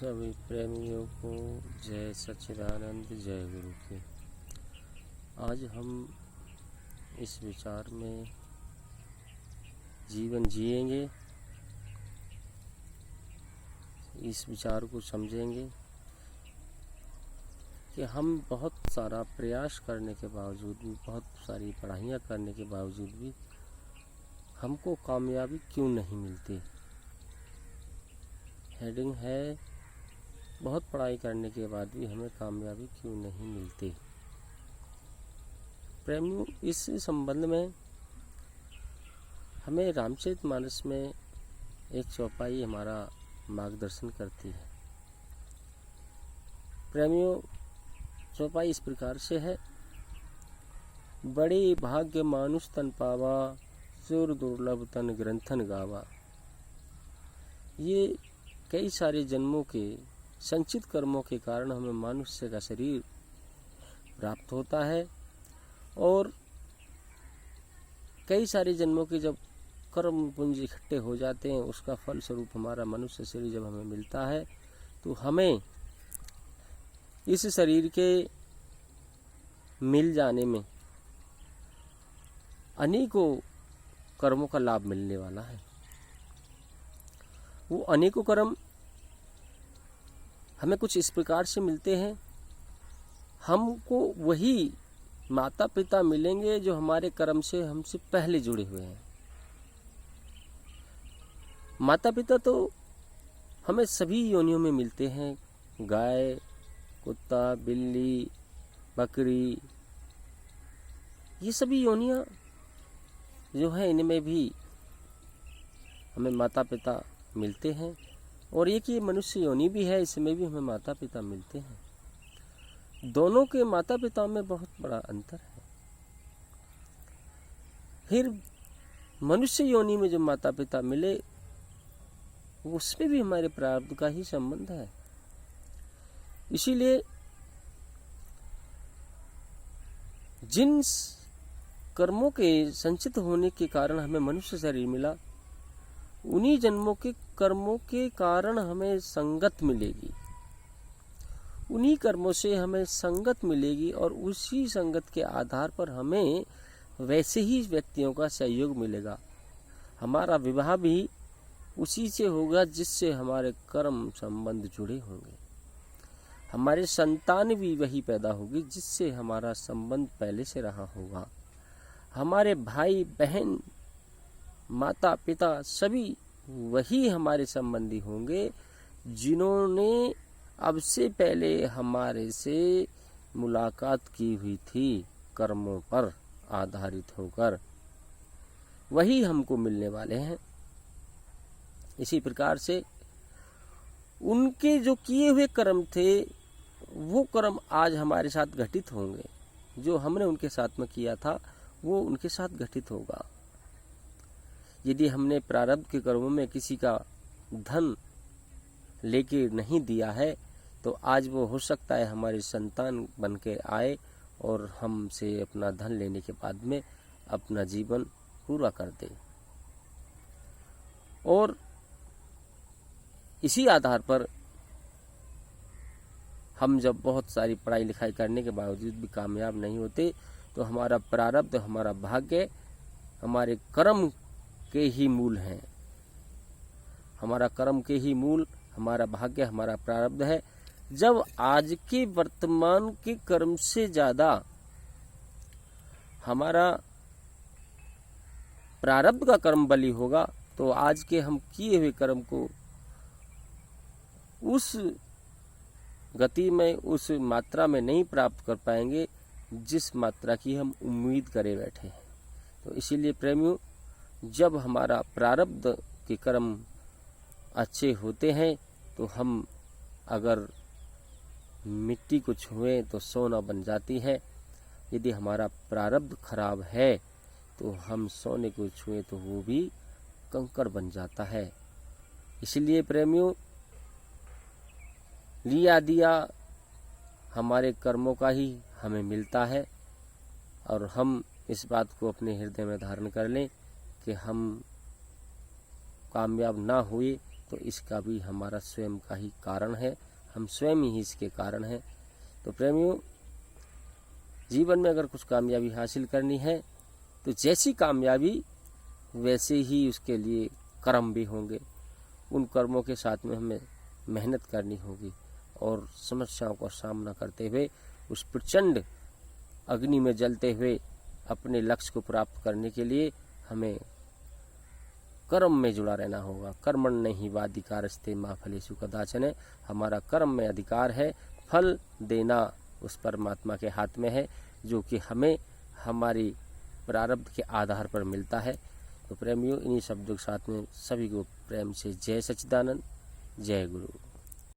सभी प्रेमियों को जय सच्चिदानंद, जय गुरु की। आज हम इस विचार में जीवन जिएंगे, इस विचार को समझेंगे कि हम बहुत सारा प्रयास करने के बावजूद भी, बहुत सारी पढ़ाइयाँ करने के बावजूद भी हमको कामयाबी क्यों नहीं मिलती। हेडिंग है, बहुत पढ़ाई करने के बाद भी हमें कामयाबी क्यों नहीं मिलती। प्रेमियों, इस संबंध में हमें रामचरितमानस में एक चौपाई हमारा मार्गदर्शन करती है। प्रेमियों, चौपाई इस प्रकार से है। बड़े भाग्य मानुष तन पावा, सुर दुर्लभ तन ग्रंथन गावा। ये कई सारे जन्मों के संचित कर्मों के कारण हमें मनुष्य का शरीर प्राप्त होता है, और कई सारे जन्मों के जब कर्म पुंज इकट्ठे हो जाते हैं, उसका फल स्वरूप हमारा मनुष्य शरीर जब हमें मिलता है, तो हमें इस शरीर के मिल जाने में अनेकों कर्मों का लाभ मिलने वाला है। वो अनेकों कर्म हमें कुछ इस प्रकार से मिलते हैं। हमको वही माता पिता मिलेंगे जो हमारे कर्म से हमसे पहले जुड़े हुए हैं। माता पिता तो हमें सभी योनियों में मिलते हैं। गाय, कुत्ता, बिल्ली, बकरी, ये सभी योनियां जो है, इनमें भी हमें माता पिता मिलते हैं। और एक ये मनुष्य योनि भी है, इसमें भी हमें माता पिता मिलते हैं। दोनों के माता पिता में बहुत बड़ा अंतर है। फिर मनुष्य योनि में जो माता पिता मिले, उसमें भी हमारे प्रारब्ध का ही संबंध है। इसीलिए जिन कर्मों के संचित होने के कारण हमें मनुष्य शरीर मिला, उन्हीं जन्मों के कर्मों के कारण हमें संगत मिलेगी, उन्हीं कर्मों से हमें संगत मिलेगी, और उसी संगत के आधार पर हमें वैसे ही व्यक्तियों का सहयोग मिलेगा। हमारा विवाह भी उसी से होगा जिससे हमारे कर्म संबंध जुड़े होंगे। हमारे संतान भी वही पैदा होगी जिससे हमारा संबंध पहले से रहा होगा। हमारे भाई बहन, माता पिता सभी वही हमारे संबंधी होंगे जिन्होंने अब से पहले हमारे से मुलाकात की हुई थी। कर्मों पर आधारित होकर वही हमको मिलने वाले हैं। इसी प्रकार से उनके जो किए हुए कर्म थे, वो कर्म आज हमारे साथ घटित होंगे। जो हमने उनके साथ में किया था, वो उनके साथ घटित होगा। यदि हमने प्रारब्ध के कर्मों में किसी का धन लेके नहीं दिया है, तो आज वो हो सकता है हमारे संतान बन के आए और हमसे अपना धन लेने के बाद में अपना जीवन पूरा कर दे। और इसी आधार पर हम जब बहुत सारी पढ़ाई लिखाई करने के बावजूद भी कामयाब नहीं होते, तो हमारा प्रारब्ध, हमारा भाग्य, हमारे कर्म के ही मूल हैं। हमारा कर्म के ही मूल हमारा भाग्य, हमारा प्रारब्ध है। जब आज के वर्तमान के कर्म से ज्यादा हमारा प्रारब्ध का कर्म बली होगा, तो आज के हम किए हुए कर्म को उस गति में, उस मात्रा में नहीं प्राप्त कर पाएंगे जिस मात्रा की हम उम्मीद करे बैठे हैं। तो इसीलिए प्रेमियों, जब हमारा प्रारब्ध के कर्म अच्छे होते हैं, तो हम अगर मिट्टी को छुएं तो सोना बन जाती है। यदि हमारा प्रारब्ध खराब है, तो हम सोने को छुएं तो वो भी कंकड़ बन जाता है। इसलिए प्रेमियों, लिया दिया हमारे कर्मों का ही हमें मिलता है, और हम इस बात को अपने हृदय में धारण कर लें कि हम कामयाब ना हुए तो इसका भी हमारा स्वयं का ही कारण है, हम स्वयं ही इसके कारण हैं। तो प्रेमियों, जीवन में अगर कुछ कामयाबी हासिल करनी है तो जैसी कामयाबी वैसे ही उसके लिए कर्म भी होंगे। उन कर्मों के साथ में हमें मेहनत करनी होगी और समस्याओं का सामना करते हुए उस प्रचंड अग्नि में जलते हुए अपने लक्ष्य को प्राप्त करने के लिए हमें कर्म में जुड़ा रहना होगा। कर्मण्येहि वाधिकारस्ते मा फलेषु कदाचन। हमारा कर्म में अधिकार है, फल देना उस परमात्मा के हाथ में है, जो कि हमें हमारी प्रारब्ध के आधार पर मिलता है। तो प्रेमियों, इन्हीं शब्दों के साथ में सभी को प्रेम से जय सच्चिदानंद, जय गुरु।